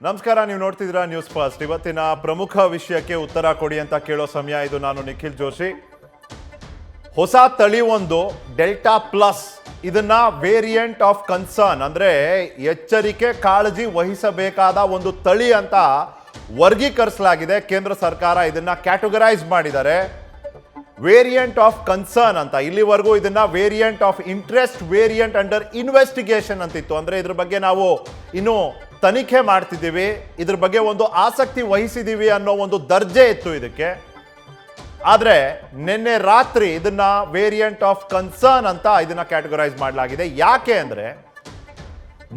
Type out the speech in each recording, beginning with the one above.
ನಮಸ್ಕಾರ, ನೀವು ನೋಡ್ತಿದ್ದೀರಾ ನ್ಯೂಸ್ ಫಸ್ಟ್. ಇವತ್ತಿನ ಪ್ರಮುಖ ವಿಷಯಕ್ಕೆ ಉತ್ತರ ಕೊಡಿ ಅಂತ ಕೇಳೋ ಸಮಯ ಇದು. ನಾನು ನಿಖಿಲ್ ಜೋಶಿ. ಹೊಸ ತಳಿ ಒಂದು ಡೆಲ್ಟಾ ಪ್ಲಸ್, ಇದನ್ನ ವೇರಿಯಂಟ್ ಆಫ್ ಕನ್ಸರ್ನ್ ಅಂದ್ರೆ ಎಚ್ಚರಿಕೆ ಕಾಳಜಿ ವಹಿಸಬೇಕಾದ ಒಂದು ತಳಿ ಅಂತ ವರ್ಗೀಕರಿಸಲಾಗಿದೆ. ಕೇಂದ್ರ ಸರ್ಕಾರ ಇದನ್ನ ಕ್ಯಾಟಗರೈಸ್ ಮಾಡಿದ್ದಾರೆ ವೇರಿಯಂಟ್ ಆಫ್ ಕನ್ಸರ್ನ್ ಅಂತ. ಇಲ್ಲಿವರೆಗೂ ಇದನ್ನ variant of interest, variant under investigation ಅಂತಿತ್ತು. ಅಂದ್ರೆ ಇದ್ರ ಬಗ್ಗೆ ನಾವು ಇನ್ನು ತನಿಖೆ ಮಾಡ್ತಿದ್ದೀವಿ, ಇದ್ರ ಬಗ್ಗೆ ಒಂದು ಆಸಕ್ತಿ ವಹಿಸಿದ್ದೀವಿ ಅನ್ನೋ ಒಂದು ದರ್ಜೆ ಇತ್ತು ಇದಕ್ಕೆ. ಆದರೆ ನಿನ್ನೆ ರಾತ್ರಿ ಇದನ್ನ ವೇರಿಯಂಟ್ ಆಫ್ ಕನ್ಸರ್ನ್ ಅಂತ ಇದನ್ನ ಕ್ಯಾಟಗರೈಸ್ ಮಾಡಲಾಗಿದೆ. ಯಾಕೆ ಅಂದರೆ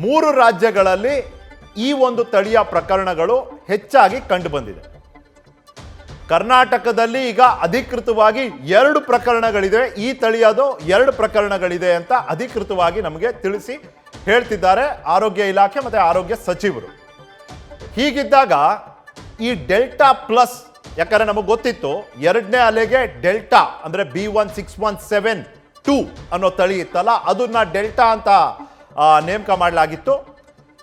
3 ರಾಜ್ಯಗಳಲ್ಲಿ ಈ ಒಂದು ತಳಿಯ ಪ್ರಕರಣಗಳು ಹೆಚ್ಚಾಗಿ ಕಂಡು ಬಂದಿದೆ. ಕರ್ನಾಟಕದಲ್ಲಿ ಈಗ ಅಧಿಕೃತವಾಗಿ 2 ಪ್ರಕರಣಗಳಿದೆ. ಈ ತಳಿಯದು 2 ಪ್ರಕರಣಗಳಿದೆ ಅಂತ ಅಧಿಕೃತವಾಗಿ ನಮಗೆ ತಿಳಿಸಿ ಹೇಳ್ತಿದ್ದಾರೆ ಆರೋಗ್ಯ ಇಲಾಖೆ ಮತ್ತು ಆರೋಗ್ಯ ಸಚಿವರು. ಹೀಗಿದ್ದಾಗ ಈ ಡೆಲ್ಟಾ ಪ್ಲಸ್, ಯಾಕಂದ್ರೆ ನಮಗೆ ಗೊತ್ತಿತ್ತು 2ನೇ ಅಲೆಗೆ ಡೆಲ್ಟಾ ಅಂದ್ರೆ B16172 ಅನ್ನೋ ತಳಿ ಇತ್ತಲ್ಲ, ಅದನ್ನ ಡೆಲ್ಟಾ ಅಂತ ನೇಮಕ ಮಾಡಲಾಗಿತ್ತು.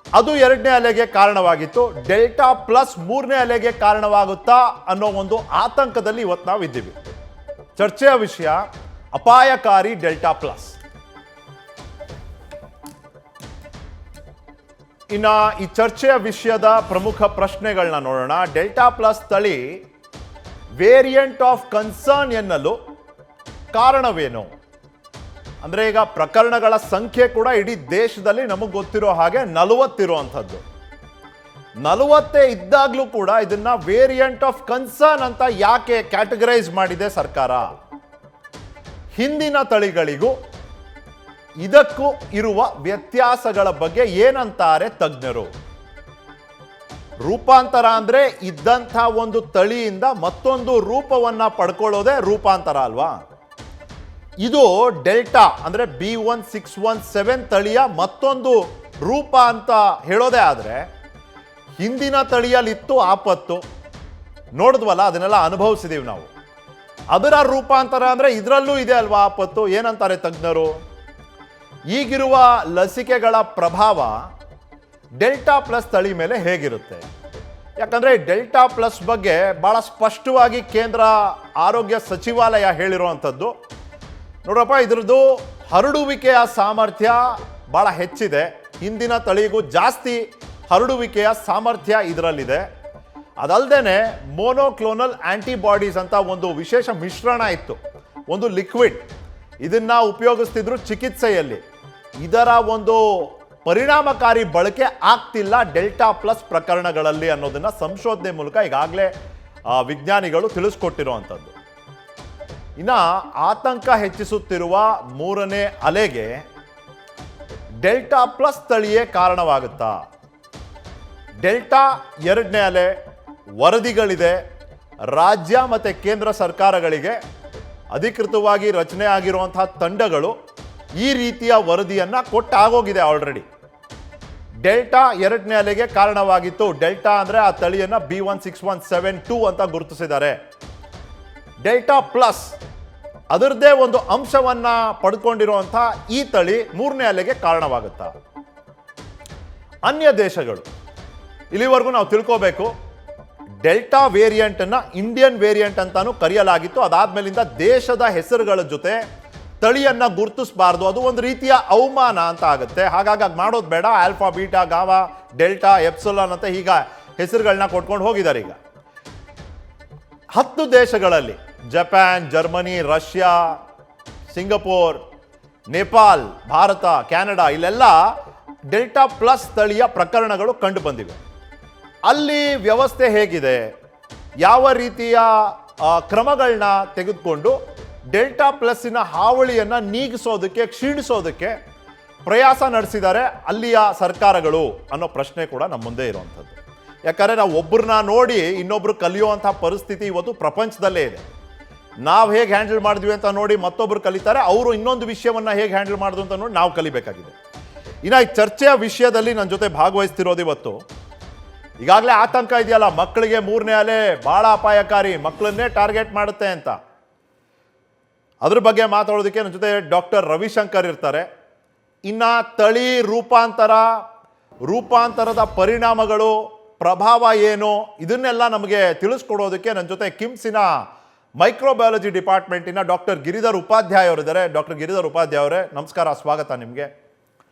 ಅದು 2ನೇ ಅಲೆಗೆ ಕಾರಣವಾಗಿತ್ತು. ಡೆಲ್ಟಾ ಪ್ಲಸ್ 3ನೇ ಅಲೆಗೆ ಕಾರಣವಾಗುತ್ತಾ ಅನ್ನೋ ಒಂದು ಆತಂಕದಲ್ಲಿ ಇವತ್ತು ನಾವು ಇದ್ದೀವಿ. ಚರ್ಚೆಯ ವಿಷಯ ಅಪಾಯಕಾರಿ ಡೆಲ್ಟಾ ಪ್ಲಸ್. ಇನ್ನು ಈ ಚರ್ಚೆಯ ವಿಷಯದ ಪ್ರಮುಖ ಪ್ರಶ್ನೆಗಳನ್ನ ನೋಡೋಣ. ಡೆಲ್ಟಾ ಪ್ಲಸ್ ತಳಿ ವೇರಿಯಂಟ್ ಆಫ್ ಕನ್ಸರ್ನ್ ಎನ್ನಲು ಕಾರಣವೇನು? ಅಂದ್ರೆ ಈಗ ಪ್ರಕರಣಗಳ ಸಂಖ್ಯೆ ಕೂಡ ಇಡೀ ದೇಶದಲ್ಲಿ ನಮಗೆ ಗೊತ್ತಿರೋ ಹಾಗೆ 40 ಇರುವಂಥದ್ದು. 40 ಇದ್ದಾಗಲೂ ಕೂಡ ಇದನ್ನ ವೇರಿಯಂಟ್ ಆಫ್ ಕನ್ಸರ್ನ್ ಅಂತ ಯಾಕೆ ಕ್ಯಾಟಗರೈಸ್ ಮಾಡಿದೆ ಸರ್ಕಾರ? ಹಿಂದಿನ ತಳಿಗಳಿಗೂ ಇದಕ್ಕೂ ಇರುವ ವ್ಯತ್ಯಾಸಗಳ ಬಗ್ಗೆ ಏನಂತಾರೆ ತಜ್ಞರು? ರೂಪಾಂತರ ಅಂದ್ರೆ ಇದ್ದಂಥ ಒಂದು ತಳಿಯಿಂದ ಮತ್ತೊಂದು ರೂಪವನ್ನ ಪಡ್ಕೊಳ್ಳೋದೇ ರೂಪಾಂತರ ಅಲ್ವಾ? ಇದು ಡೆಲ್ಟಾ ಅಂದ್ರೆ B1617 ತಳಿಯ ಮತ್ತೊಂದು ರೂಪ ಅಂತ ಹೇಳೋದೇ ಆದರೆ, ಹಿಂದಿನ ತಳಿಯಲ್ಲಿತ್ತು ಆಪತ್ತು, ನೋಡಿದ್ವಲ್ಲ, ಅದನ್ನೆಲ್ಲ ಅನುಭವಿಸಿದೀವಿ ನಾವು. ಅದರ ರೂಪಾಂತರ ಅಂದ್ರೆ ಇದರಲ್ಲೂ ಇದೆ ಅಲ್ವಾ ಆಪತ್ತು? ಏನಂತಾರೆ ತಜ್ಞರು? ಈಗಿರುವ ಲಸಿಕೆಗಳ ಪ್ರಭಾವ ಡೆಲ್ಟಾ ಪ್ಲಸ್ ತಳಿ ಮೇಲೆ ಹೇಗಿರುತ್ತೆ? ಯಾಕಂದ್ರೆ ಡೆಲ್ಟಾ ಪ್ಲಸ್ ಬಗ್ಗೆ ಬಹಳ ಸ್ಪಷ್ಟವಾಗಿ ಕೇಂದ್ರ ಆರೋಗ್ಯ ಸಚಿವಾಲಯ ಹೇಳಿರುವಂಥದ್ದು, ನೋಡ್ರಪ್ಪ, ಇದ್ರದ್ದು ಹರಡುವಿಕೆಯ ಸಾಮರ್ಥ್ಯ ಬಹಳ ಹೆಚ್ಚಿದೆ, ಹಿಂದಿನ ತಳಿಗೂ ಜಾಸ್ತಿ ಹರಡುವಿಕೆಯ ಸಾಮರ್ಥ್ಯ ಇದರಲ್ಲಿದೆ. ಅದಲ್ಲದೆ ಮೋನೋಕ್ಲೋನಲ್ ಆಂಟಿಬಾಡೀಸ್ ಅಂತ ಒಂದು ವಿಶೇಷ ಮಿಶ್ರಣ ಇತ್ತು, ಒಂದು ಲಿಕ್ವಿಡ್, ಇದನ್ನ ಉಪಯೋಗಿಸ್ತಿದ್ರು ಚಿಕಿತ್ಸೆಯಲ್ಲಿ. ಇದರ ಒಂದು ಪರಿಣಾಮಕಾರಿ ಬಳಕೆ ಆಗ್ತಿಲ್ಲ ಡೆಲ್ಟಾ ಪ್ಲಸ್ ಪ್ರಕರಣಗಳಲ್ಲಿ ಅನ್ನೋದನ್ನ ಸಂಶೋಧನೆ ಮೂಲಕ ಈಗಾಗಲೇ ವಿಜ್ಞಾನಿಗಳು ತಿಳಿಸ್ಕೊಟ್ಟಿರುವಂಥದ್ದು. ಇನ್ನ ಆತಂಕ ಹೆಚ್ಚಿಸುತ್ತಿರುವ 3ನೇ ಅಲೆಗೆ ಡೆಲ್ಟಾ ಪ್ಲಸ್ ತಳಿಯೇ ಕಾರಣವಾಗುತ್ತಾ? ಡೆಲ್ಟಾ 2ನೇ ಅಲೆ ವರದಿಗಳಿದೆ. ರಾಜ್ಯ ಮತ್ತು ಕೇಂದ್ರ ಸರ್ಕಾರಗಳಿಗೆ ಅಧಿಕೃತವಾಗಿ ರಚನೆ ಆಗಿರುವಂತಹ ತಂಡಗಳು ಈ ರೀತಿಯ ವರದಿಯನ್ನ ಕೊಟ್ಟಾಗೋಗಿದೆ ಆಲ್ರೆಡಿ. ಡೆಲ್ಟಾ 2ನೇ ಅಲೆಗೆ ಕಾರಣವಾಗಿತ್ತು. ಡೆಲ್ಟಾ ಅಂದ್ರೆ ಆ ತಳಿಯನ್ನ B1617 ಅಂತ ಗುರುತಿಸಿದ್ದಾರೆ. ಡೆಲ್ಟಾ ಪ್ಲಸ್ ಅದರದ್ದೇ ಒಂದು ಅಂಶವನ್ನ ಪಡ್ಕೊಂಡಿರುವಂತಹ ಈ ತಳಿ 3ನೇ ಅಲೆಗೆ ಕಾರಣವಾಗುತ್ತಾ? ಅನ್ಯ ದೇಶಗಳು, ಇಲ್ಲಿವರೆಗೂ ನಾವು ತಿಳ್ಕೋಬೇಕು, ಡೆಲ್ಟಾ ವೇರಿಯಂಟ್ ಅನ್ನ ಇಂಡಿಯನ್ ವೇರಿಯಂಟ್ ಅಂತಾನು ಕರೆಯಲಾಗಿತ್ತು. ಅದಾದ್ಮೇಲಿಂದ ದೇಶದ ಹೆಸರುಗಳ ಜೊತೆ ತಳಿಯನ್ನ ಗುರುತಿಸಬಾರ್ದು, ಅದು ಒಂದು ರೀತಿಯ ಅವಮಾನ ಅಂತ ಆಗುತ್ತೆ. ಹಾಗಾಗಿ ಮಾಡೋದು ಬೇಡ. Alpha, beta, gamma, delta, epsilon ಅಂತ ಈಗ ಹೆಸರುಗಳನ್ನ ಕೊಟ್ಕೊಂಡು ಹೋಗಿದ್ದಾರೆ. ಈಗ 10 ದೇಶಗಳಲ್ಲಿ Japan, Germany, Russia, Singapore, Nepal, Bharat, Canada, ಇಲ್ಲೆಲ್ಲ ಡೆಲ್ಟಾ ಪ್ಲಸ್ ತಳಿಯ ಪ್ರಕರಣಗಳು ಕಂಡು ಬಂದಿವೆ. ಅಲ್ಲಿ ವ್ಯವಸ್ಥೆ ಹೇಗಿದೆ, ಯಾವ ರೀತಿಯ ಕ್ರಮಗಳನ್ನ ತೆಗೆದುಕೊಂಡು ಡೆಲ್ಟಾ ಪ್ಲಸ್ಸಿನ ಹಾವಳಿಯನ್ನು ನೀಗಿಸೋದಕ್ಕೆ, ಕ್ಷೀಣಿಸೋದಕ್ಕೆ ಪ್ರಯಾಸ ನಡೆಸಿದ್ದಾರೆ ಅಲ್ಲಿಯ ಸರ್ಕಾರಗಳು ಅನ್ನೋ ಪ್ರಶ್ನೆ ಕೂಡ ನಮ್ಮ ಮುಂದೆ ಇರುವಂಥದ್ದು. ಯಾಕಂದರೆ ನಾವು ಒಬ್ಬರನ್ನ ನೋಡಿ ಇನ್ನೊಬ್ರು ಕಲಿಯುವಂಥ ಪರಿಸ್ಥಿತಿ ಇವತ್ತು ಪ್ರಪಂಚದಲ್ಲೇ ಇದೆ. ನಾವು ಹೇಗೆ ಹ್ಯಾಂಡಲ್ ಮಾಡಿದ್ವಿ ಅಂತ ನೋಡಿ ಮತ್ತೊಬ್ಬರು ಕಲಿತಾರೆ, ಅವರು ಇನ್ನೊಂದು ವಿಷಯವನ್ನು ಹೇಗೆ ಹ್ಯಾಂಡಲ್ ಮಾಡಿದ್ರು ಅಂತ ನೋಡಿ ನಾವು ಕಲಿಬೇಕಾಗಿದೆ. ಇನ್ನು ಈ ಚರ್ಚೆಯ ವಿಷಯದಲ್ಲಿ ನನ್ನ ಜೊತೆ ಭಾಗವಹಿಸ್ತಿರೋದು ಇವತ್ತು, ಈಗಾಗಲೇ ಆತಂಕ ಇದೆಯಲ್ಲ ಮಕ್ಕಳಿಗೆ 3ನೇ ಅಲೆ ಭಾಳ ಅಪಾಯಕಾರಿ, ಮಕ್ಕಳನ್ನೇ ಟಾರ್ಗೆಟ್ ಮಾಡುತ್ತೆ ಅಂತ, ಅದ್ರ ಬಗ್ಗೆ ಮಾತಾಡೋದಕ್ಕೆ ನನ್ನ ಜೊತೆ ಡಾಕ್ಟರ್ ರವಿಶಂಕರ್ ಇರ್ತಾರೆ. ಇನ್ನು ತಳಿ ರೂಪಾಂತರದ ಪರಿಣಾಮಗಳು ಪ್ರಭಾವ ಏನು ಇದನ್ನೆಲ್ಲ ನಮಗೆ ತಿಳಿಸ್ಕೊಡೋದಕ್ಕೆ ನನ್ನ ಜೊತೆ ಕಿಮ್ಸಿನ ಮೈಕ್ರೋಬಯಾಲಜಿ ಡಿಪಾರ್ಟ್ಮೆಂಟಿನ ಡಾಕ್ಟರ್ ಗಿರಿಧರ್ ಉಪಾಧ್ಯಾಯ ಅವರಿದ್ದಾರೆ. ಡಾಕ್ಟರ್ ಗಿರಿಧರ್ ಉಪಾಧ್ಯಾಯ ಅವರೇ, ನಮಸ್ಕಾರ, ಸ್ವಾಗತ ನಿಮಗೆ.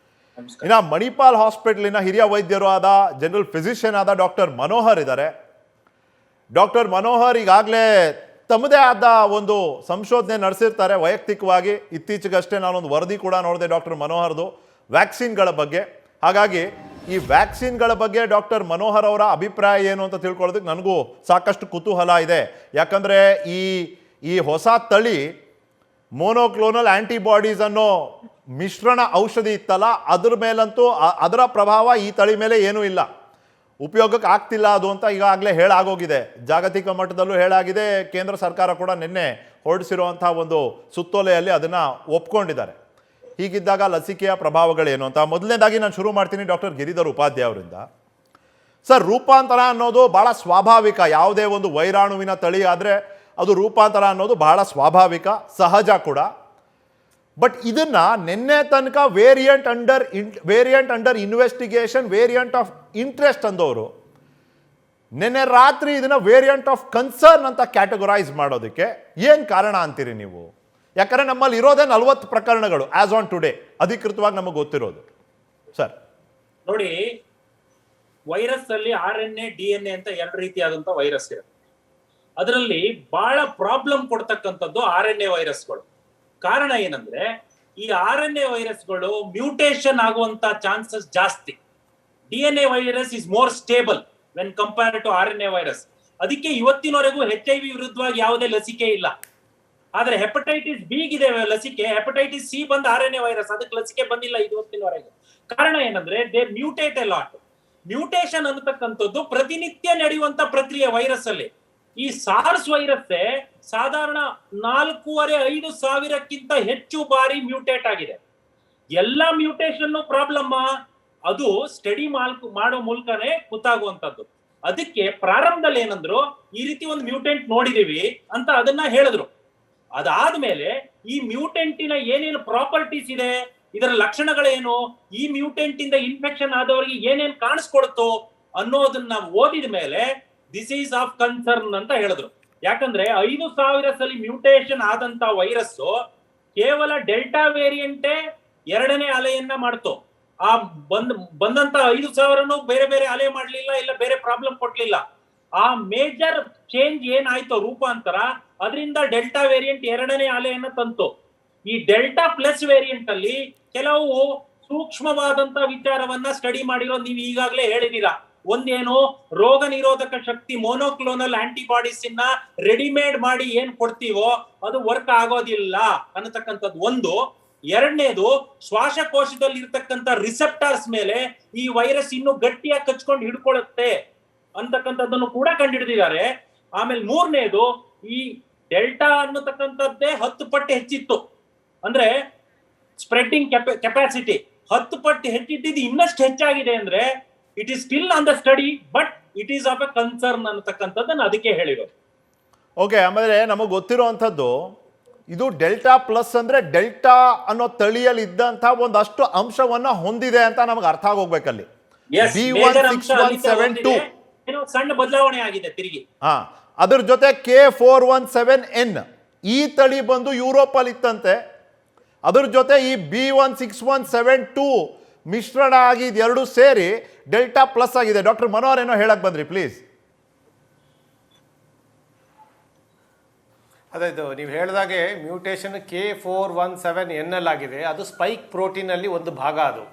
ಇನ್ನು ಮಣಿಪಾಲ್ ಹಾಸ್ಪಿಟಲಿನ ಹಿರಿಯ ವೈದ್ಯರು ಆದ ಜನರಲ್ ಫಿಸಿಷಿಯನ್ ಆದ ಡಾಕ್ಟರ್ ಮನೋಹರ್ ಇದ್ದಾರೆ. ಡಾಕ್ಟರ್ ಮನೋಹರ್ ಈಗಾಗಲೇ ತಮ್ಮದೇ ಆದ ಒಂದು ಸಂಶೋಧನೆ ನಡೆಸಿರ್ತಾರೆ ವೈಯಕ್ತಿಕವಾಗಿ. ಇತ್ತೀಚೆಗಷ್ಟೇ ನಾನೊಂದು ವರದಿ ಕೂಡ ನೋಡಿದೆ ಡಾಕ್ಟರ್ ಮನೋಹರ್ದು ವ್ಯಾಕ್ಸಿನ್ಗಳ ಬಗ್ಗೆ. ಹಾಗಾಗಿ ಈ ವ್ಯಾಕ್ಸಿನ್ಗಳ ಬಗ್ಗೆ ಡಾಕ್ಟರ್ ಮನೋಹರ್ ಅವರ ಅಭಿಪ್ರಾಯ ಏನು ಅಂತ ತಿಳ್ಕೊಳ್ಳೋದಕ್ಕೆ ನನಗೂ ಸಾಕಷ್ಟು ಕುತೂಹಲ ಇದೆ. ಯಾಕಂದರೆ ಈ ಹೊಸ ತಳಿ ಮೋನೋಕ್ಲೋನಲ್ ಆ್ಯಂಟಿಬಾಡೀಸ್ ಅನ್ನೋ ಮಿಶ್ರಣ ಔಷಧಿ ಇತ್ತಲ್ಲ, ಅದ್ರ ಮೇಲಂತೂ ಅದರ ಪ್ರಭಾವ ಈ ತಳಿ ಮೇಲೆ ಏನೂ ಇಲ್ಲ, ಉಪಯೋಗಕ್ಕೆ ಆಗ್ತಿಲ್ಲ ಅದು ಅಂತ ಈಗಾಗಲೇ ಹೇಳಾಗೋಗಿದೆ. ಜಾಗತಿಕ ಮಟ್ಟದಲ್ಲೂ ಹೇಳಾಗಿದೆ. ಕೇಂದ್ರ ಸರ್ಕಾರ ಕೂಡ ನಿನ್ನೆ ಹೊರಡಿಸಿರುವಂಥ ಒಂದು ಸುತ್ತೋಲೆಯಲ್ಲಿ ಅದನ್ನು ಒಪ್ಕೊಂಡಿದ್ದಾರೆ. ಹೀಗಿದ್ದಾಗ ಲಸಿಕೆಯ ಪ್ರಭಾವಗಳೇನು ಅಂತ ಮೊದಲನೇದಾಗಿ ನಾನು ಶುರು ಮಾಡ್ತೀನಿ ಡಾಕ್ಟರ್ ಗಿರಿಧರ್ ಉಪಾಧ್ಯಾಯ ಅವರಿಂದ. ಸರ್, ರೂಪಾಂತರ ಅನ್ನೋದು ಭಾಳ ಸ್ವಾಭಾವಿಕ. ಯಾವುದೇ ಒಂದು ವೈರಾಣುವಿನ ತಳಿ ಆದರೆ ಅದು ರೂಪಾಂತರ ಅನ್ನೋದು ಬಹಳ ಸ್ವಾಭಾವಿಕ, ಸಹಜ ಕೂಡ. ಬಟ್ ಇದನ್ನ ನಿನ್ನೆ ತನಕ variant under investigation, variant of interest ಅಂದವರು ನಿನ್ನೆ ರಾತ್ರಿ ಇದನ್ನ ವೇರಿಯಂಟ್ ಆಫ್ ಕನ್ಸರ್ನ್ ಅಂತ ಕ್ಯಾಟಗರೈಸ್ ಮಾಡೋದಕ್ಕೆ ಏನು ಕಾರಣ ಅಂತೀರಿ ನೀವು? ಯಾಕಂದ್ರೆ ನಮ್ಮಲ್ಲಿ ಇರೋದೇ 40 ಪ್ರಕರಣಗಳು ಆಸ್ ಆನ್ ಟುಡೇ, ಅಧಿಕೃತವಾಗಿ ನಮಗೆ ಗೊತ್ತಿರೋದು. ಸರ್ ನೋಡಿ, ವೈರಸ್ ಅಲ್ಲಿ RNA DNA ಅಂತ 2 ರೀತಿಯಾದಂತ ವೈರಸ್ ಇರುತ್ತೆ. ಅದರಲ್ಲಿ ಬಹಳ ಪ್ರಾಬ್ಲಮ್ ಕೊಡ್ತಕ್ಕಂಥದ್ದು RNA ವೈರಸ್ಗಳು. ಕಾರಣ ಏನಂದ್ರೆ ಈ RNA ವೈರಸ್ಗಳು ಮ್ಯೂಟೇಶನ್ ಆಗುವಂತ ಚಾನ್ಸಸ್ ಜಾಸ್ತಿ. DNA virus is more stable when compared to RNA virus. ಅದಕ್ಕೆ ಇವತ್ತಿನವರೆಗೂ HIV ವಿರುದ್ಧವಾಗಿ ಯಾವುದೇ ಲಸಿಕೆ ಇಲ್ಲ. ಆದ್ರೆ ಹೆಪಟೈಟಿಸ್ ಬಿ ಗಿದೆ ಲಸಿಕೆ, ಹೆಪಟೈಟಿಸ್ ಸಿ ಬಂದ RNA ವೈರಸ್, ಅದಕ್ಕೆ ಲಸಿಕೆ ಬಂದಿಲ್ಲ ಇವತ್ತಿನವರೆಗೆ. ಕಾರಣ ಏನಂದ್ರೆ they mutate A lot. Mutation ಅನ್ನತಕ್ಕಂಥದ್ದು ಪ್ರತಿನಿತ್ಯ ನಡೆಯುವಂತ ಪ್ರಕ್ರಿಯೆ ವೈರಸ್ ಅಲ್ಲಿ. ಈ ಸಾರ್ಸ್ ವೈರಸ್ ಸಾಧಾರಣ 4,500 ಸಾವಿರಕ್ಕಿಂತ ಹೆಚ್ಚು ಬಾರಿ ಮ್ಯೂಟೇಟ್ ಆಗಿದೆ. ಎಲ್ಲಾ ಮ್ಯೂಟೇಶನ್ ಪ್ರಾಬ್ಲಮ್ ಅದು ಸ್ಟಡಿ ಮಾಡೋ ಮೂಲಕನೇ ಗೊತ್ತಾಗುವಂತದ್ದು. ಅದಕ್ಕೆ ಪ್ರಾರಂಭದಲ್ಲಿ ಏನಂದ್ರು, ಈ ರೀತಿ ಒಂದು ಮ್ಯೂಟೆಂಟ್ ನೋಡಿದೀವಿ ಅಂತ ಅದನ್ನ ಹೇಳಿದ್ರು. ಅದಾದ್ಮೇಲೆ ಈ ಮ್ಯೂಟೆಂಟಿನ ಏನೇನು ಪ್ರಾಪರ್ಟೀಸ್ ಇದೆ, ಇದರ ಲಕ್ಷಣಗಳೇನು, ಈ ಮ್ಯೂಟೆಂಟ್ ಇಂದ ಇನ್ಫೆಕ್ಷನ್ ಆದವರಿಗೆ ಏನೇನು ಕಾಣಿಸ್ಕೊಡ್ತು ಅನ್ನೋದನ್ನ ಓದಿದ ಮೇಲೆ ದಿಸ್ ಈಸ್ ಆಫ್ ಕನ್ಸರ್ನ್ ಅಂತ ಹೇಳಿದ್ರು. ಯಾಕಂದ್ರೆ 5,000 ಸಲ ಮ್ಯೂಟೇಶನ್ ಆದಂತ ವೈರಸ್ ಕೇವಲ ಡೆಲ್ಟಾ ವೇರಿಯಂಟೇ 2ನೇ ಅಲೆಯನ್ನ ಮಾಡ್ತು. ಆ ಬಂದಂತ 5,000 ಬೇರೆ ಬೇರೆ ಅಲೆ ಮಾಡ್ಲಿಲ್ಲ, ಇಲ್ಲ ಬೇರೆ ಪ್ರಾಬ್ಲಮ್ ಕೊಡ್ಲಿಲ್ಲ. ಆ ಮೇಜರ್ ಚೇಂಜ್ ಏನಾಯ್ತು ರೂಪಾಂತರ, ಅದರಿಂದ ಡೆಲ್ಟಾ ವೇರಿಯಂಟ್ 2ನೇ ಅಲೆಯನ್ನ ತಂತು. ಈ ಡೆಲ್ಟಾ ಪ್ಲಸ್ ವೇರಿಯಂಟ್ ಅಲ್ಲಿ ಕೆಲವು ಸೂಕ್ಷ್ಮವಾದಂತ ವಿಚಾರವನ್ನ ಸ್ಟಡಿ ಮಾಡಿರೋ ನೀವು ಈಗಾಗಲೇ ಹೇಳಿದೀರಾ. ಒಂದೇನು, ರೋಗ ನಿರೋಧಕ ಶಕ್ತಿ ಮೋನೋಕ್ಲೋನಲ್ ಆಂಟಿಬಾಡೀಸ್ ಇನ್ನ ರೆಡಿಮೇಡ್ ಮಾಡಿ ಏನ್ ಕೊಡ್ತೀವೋ ಅದು ವರ್ಕ್ ಆಗೋದಿಲ್ಲ ಅನ್ನತಕ್ಕಂಥದ್ದು ಒಂದು. ಎರಡನೇದು, ಶ್ವಾಸಕೋಶದಲ್ಲಿ ಇರ್ತಕ್ಕಂಥ ರಿಸೆಪ್ಟರ್ಸ್ ಮೇಲೆ ಈ ವೈರಸ್ ಇನ್ನು ಗಟ್ಟಿಯಾಗಿ ಕಚ್ಕೊಂಡು ಹಿಡ್ಕೊಳ್ಳುತ್ತೆ ಅಂತಕ್ಕಂಥದ್ದನ್ನು ಕೂಡ ಕಂಡುಹಿಡಿದಿದ್ದಾರೆ. ಆಮೇಲೆ ಮೂರನೇದು, ಈ ಡೆಲ್ಟಾ ಅನ್ನತಕ್ಕಂಥದ್ದೇ 10 ಪಟ್ಟು ಹೆಚ್ಚಿತ್ತು. ಅಂದ್ರೆ ಸ್ಪ್ರೆಡ್ಡಿಂಗ್ ಕೆಪಾಸಿಟಿ 10 ಪಟ್ಟು ಹೆಚ್ಚಿದ್ದು ಇನ್ನಷ್ಟು ಹೆಚ್ಚಾಗಿದೆ. ಅಂದ್ರೆ it is still on the study, but it is of a concern ಅನ್ನತಕ್ಕಂಥದ್ದನ್ನು ಅದಕ್ಕೆ ಹೇಳಿರೋದು. ಓಕೆ, ಆಮೇಲೆ ನಮಗೆ ಗೊತ್ತಿರುವಂಥದ್ದು ಇದು ಡೆಲ್ಟಾ ಪ್ಲಸ್ ಅಂದ್ರೆ ಡೆಲ್ಟಾ ಅನ್ನೋ ತಳಿಯಲ್ಲಿ ಇದ್ದಂಥ ಒಂದಷ್ಟು ಅಂಶವನ್ನ ಹೊಂದಿದೆ ಅಂತ ನಮಗೆ ಅರ್ಥ ಆಗೋಗ್ಬೇಕಲ್ಲಿ. B16172 ಸಣ್ಣ ಬದಲಾವಣೆ ಆಗಿದೆ ತಿರುಗಿ. ಅದ್ರ ಜೊತೆ K417N ಈ ತಳಿ ಬಂದು ಯುರೋಪ್ ಅಲ್ಲಿ ಇತ್ತಂತೆ. ಅದ್ರ ಜೊತೆ ಈ B16172 ಮಿಶ್ರಣ ಆಗಿ ಇದೆರಡು ಸೇರಿ ಡೆಲ್ಟಾ ಪ್ಲಸ್ ಆಗಿದೆ. ಡಾಕ್ಟರ್ ಮನೋಹರ್ ಏನೋ ಹೇಳಕ್ ಬಂದ್ರಿ, ಪ್ಲೀಸ್. ಅದಾಯ್ತು, ನೀವು ಹೇಳಿದಾಗೆ ಮ್ಯೂಟೇಷನ್ K417N ಆಗಿದೆ. ಅದು ಸ್ಪೈಕ್ ಪ್ರೋಟೀನ್ ಅಲ್ಲಿ ಒಂದು ಭಾಗ. ಅದು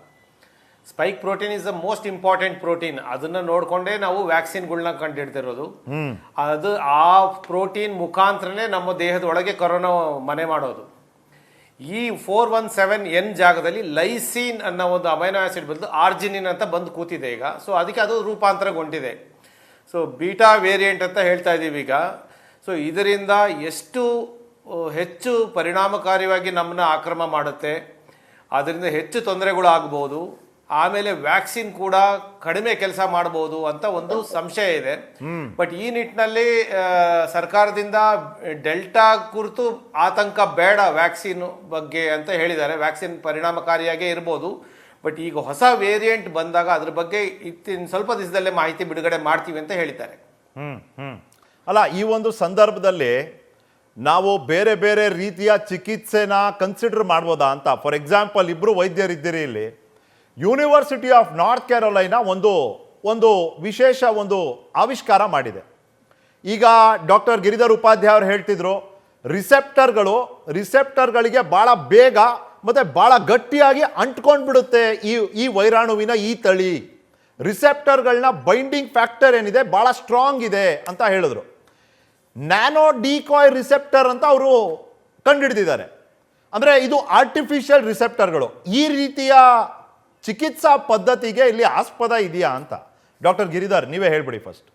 spike protein is the most important protein. ಅದನ್ನ ನೋಡ್ಕೊಂಡೇ ನಾವು ವ್ಯಾಕ್ಸಿನ್ಗಳನ್ನ ಕಂಡುಹಿಡ್ತಿರೋದು. ಅದು ಆ ಪ್ರೋಟೀನ್ ಮುಖಾಂತರನೇ ನಮ್ಮ ದೇಹದ ಒಳಗೆ ಕೊರೋನಾ ಮನೆ ಮಾಡೋದು. ಈ 417N ಜಾಗದಲ್ಲಿ ಲೈಸಿನ್ ಅನ್ನೋ ಒಂದು ಅಮೈನೋ ಆಸಿಡ್ ಬದಲು ಆರ್ಜಿನಿನ್ ಅಂತ ಬಂದು ಕೂತಿದೆ ಈಗ. ಸೊ ಅದಕ್ಕೆ ಅದು ರೂಪಾಂತರಗೊಂಡಿದೆ. ಸೊ ಬೀಟಾ ವೇರಿಯಂಟ್ ಅಂತ ಹೇಳ್ತಾ ಇದ್ದೀವಿ ಈಗ. ಸೊ ಇದರಿಂದ ಎಷ್ಟು ಹೆಚ್ಚು ಪರಿಣಾಮಕಾರಿಯಾಗಿ ನಮ್ಮನ್ನ ಆಕ್ರಮಣ ಮಾಡುತ್ತೆ, ಅದರಿಂದ ಹೆಚ್ಚು ತೊಂದರೆಗಳು ಆಗ್ಬೋದು. ಆಮೇಲೆ ವ್ಯಾಕ್ಸಿನ್ ಕೂಡ ಕಡಿಮೆ ಕೆಲಸ ಮಾಡಬಹುದು ಅಂತ ಒಂದು ಸಂಶಯ ಇದೆ. ಬಟ್ ಈ ನಿಟ್ಟಿನಲ್ಲಿ ಸರ್ಕಾರದಿಂದ ಡೆಲ್ಟಾ ಕುರಿತು ಆತಂಕ ಬೇಡ ವ್ಯಾಕ್ಸಿನ್ ಬಗ್ಗೆ ಅಂತ ಹೇಳಿದ್ದಾರೆ. ವ್ಯಾಕ್ಸಿನ್ ಪರಿಣಾಮಕಾರಿಯಾಗೇ ಇರ್ಬೋದು, ಬಟ್ ಈಗ ಹೊಸ ವೇರಿಯಂಟ್ ಬಂದಾಗ ಅದ್ರ ಬಗ್ಗೆ ಇತ್ತಿನ ಸ್ವಲ್ಪ ದಿವಸದಲ್ಲೇ ಮಾಹಿತಿ ಬಿಡುಗಡೆ ಮಾಡ್ತೀವಿ ಅಂತ ಹೇಳಿದ್ದಾರೆ. ಅಲ್ಲ, ಈ ಒಂದು ಸಂದರ್ಭದಲ್ಲಿ ನಾವು ಬೇರೆ ಬೇರೆ ರೀತಿಯ ಚಿಕಿತ್ಸೆನ ಕನ್ಸಿಡರ್ ಮಾಡ್ಬೋದಾ ಅಂತ. ಫಾರ್ ಎಕ್ಸಾಂಪಲ್, ಇಬ್ಬರು ವೈದ್ಯರಿದ್ದೀರಿ ಇಲ್ಲಿ. ಯೂನಿವರ್ಸಿಟಿ ಆಫ್ ನಾರ್ತ್ ಕ್ಯಾರೋಲೈನಾ ಒಂದು ವಿಶೇಷ ಒಂದು ಆವಿಷ್ಕಾರ ಮಾಡಿದೆ. ಈಗ ಡಾಕ್ಟರ್ ಗಿರಿಧರ್ ಉಪಾಧ್ಯಾಯ ಅವರು ಹೇಳ್ತಿದ್ರು, ರಿಸೆಪ್ಟರ್ಗಳಿಗೆ ಭಾಳ ಬೇಗ ಮತ್ತು ಭಾಳ ಗಟ್ಟಿಯಾಗಿ ಅಂಟ್ಕೊಂಡು ಬಿಡುತ್ತೆ ಈ ವೈರಾಣುವಿನ ಈ ತಳಿ. ರಿಸೆಪ್ಟರ್ಗಳನ್ನ ಬೈಂಡಿಂಗ್ ಫ್ಯಾಕ್ಟರ್ ಏನಿದೆ ಭಾಳ ಸ್ಟ್ರಾಂಗ್ ಇದೆ ಅಂತ ಹೇಳಿದ್ರು. ನ್ಯಾನೋ ಡಿಕಾಯ್ ರಿಸೆಪ್ಟರ್ ಅಂತ ಅವರು ಕಂಡುಹಿಡಿದಿದ್ದಾರೆ. ಅಂದರೆ ಇದು ಆರ್ಟಿಫಿಷಿಯಲ್ ರಿಸೆಪ್ಟರ್ಗಳು. ಈ ರೀತಿಯ ಚಿಕಿತ್ಸಾ ಪದ್ಧತಿಗೆ ಇಲ್ಲಿ ಆಸ್ಪದ ಇದೆಯಾ ಅಂತ ಡಾಕ್ಟರ್ ಗಿರಿಧರ್ ನೀವೇ ಹೇಳ್ಬಿಡಿ ಫಸ್ಟ್.